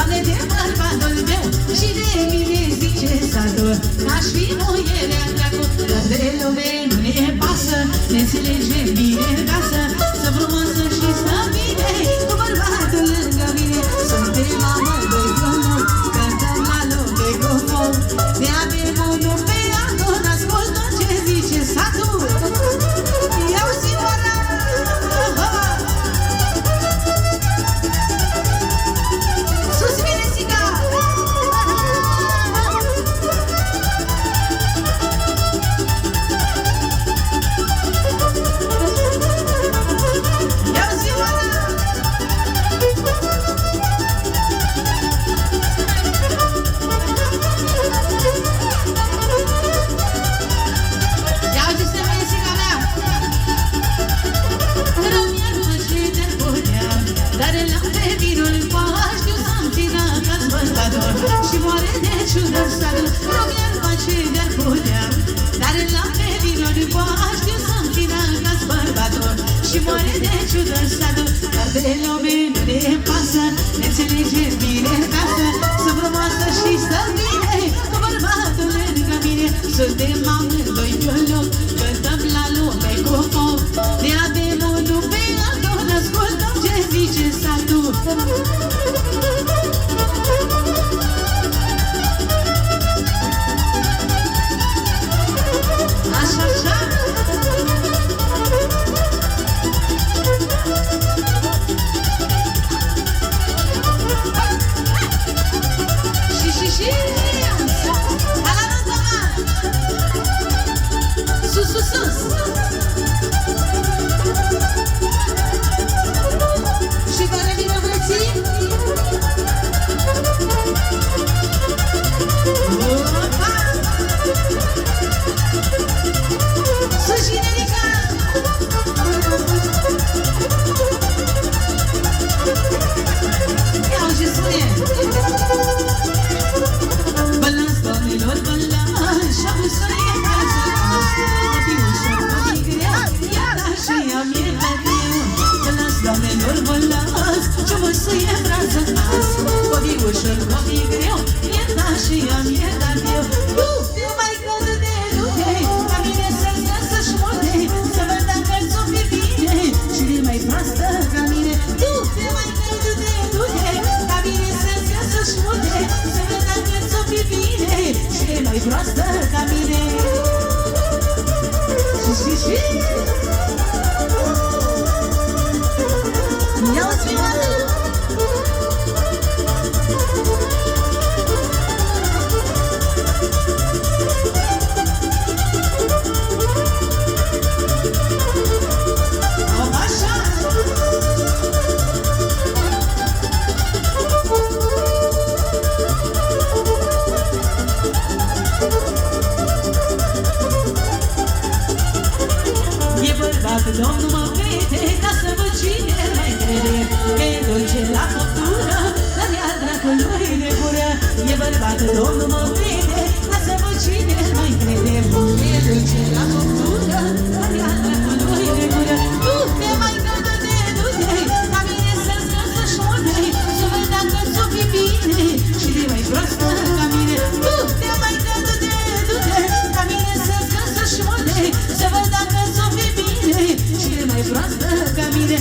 Doamne, de bărbatul meu și de mine zice Sadu, aș fi muierea dracu, dar de lume nu ne pasă, ne înțelege bine în casă, să frumoasă și să bine, cu bărbatul lângă mine. Suntem mamă, doi drumul, cântăm la lume cu foc, ne avem unul pe altul, ascultă ce zice Sadu. Iau Simona! Sus vine Sica! Iau Simona! Ia uite să vine Sica mea! Rău-mi-ar și de puneam, dar la pe vinul pași știu să-mi țină ca-s bărbator și moare de ciudă Sadu. Rău-mi-ar și de puneam, dar la pe vinul pași știu să-mi țină ca-s bărbator și moare de ciudă Sadu. Dar de lume nu ne pasă, ne înțelege bine în casă, să frumoasă și să bine, cu bărbatul lângă mine. Suntem amândoi pe loc, cântăm la lume cu foc, ne avem unul pe altul, ascultăm ce zice Sadu. Așa, așa. Și ala nota mea. Sus, sus, sus. Și vă revină frății. Opa! Sus și Nerica! Ia ce spune! Bălați, doamnelor, bălați, și-am să e casă azi, copii ușor, copii greu, iar așa i-am iertat eu. Bălați, doamnelor, bălați, și-am să e casă azi, copii ușor, copii greu, iar așa i-am iertat eu. Nu te mai căd de lume, ca mine să-și multe, să văd dacă ți-o fi bine, și de mai proastă ca mine. Nu te mai căd de lume, ca mine să-și multe, să văd dacă ți-o fi bine, și de mai proastă ca mine. Și ia-o-ți filmată! Domnul mă vede ca să văd cine mai crede că e dulce la făptură, dar iar dracului de gură. E bărbat, Domnul mă vede ca să văd cine mai crede că e dulce la făptură, dar iar dracului de gură. Nu te mai cădă de du-te, ca mine să-ți să-și multe, să văd dacă ți-o fi bine, și de mai proastă ca mine. Nu te mai cădă de du-te, ca mine să-ți să-și multe, să văd dacă ți-o fi bine, și de mai proastă ca mine.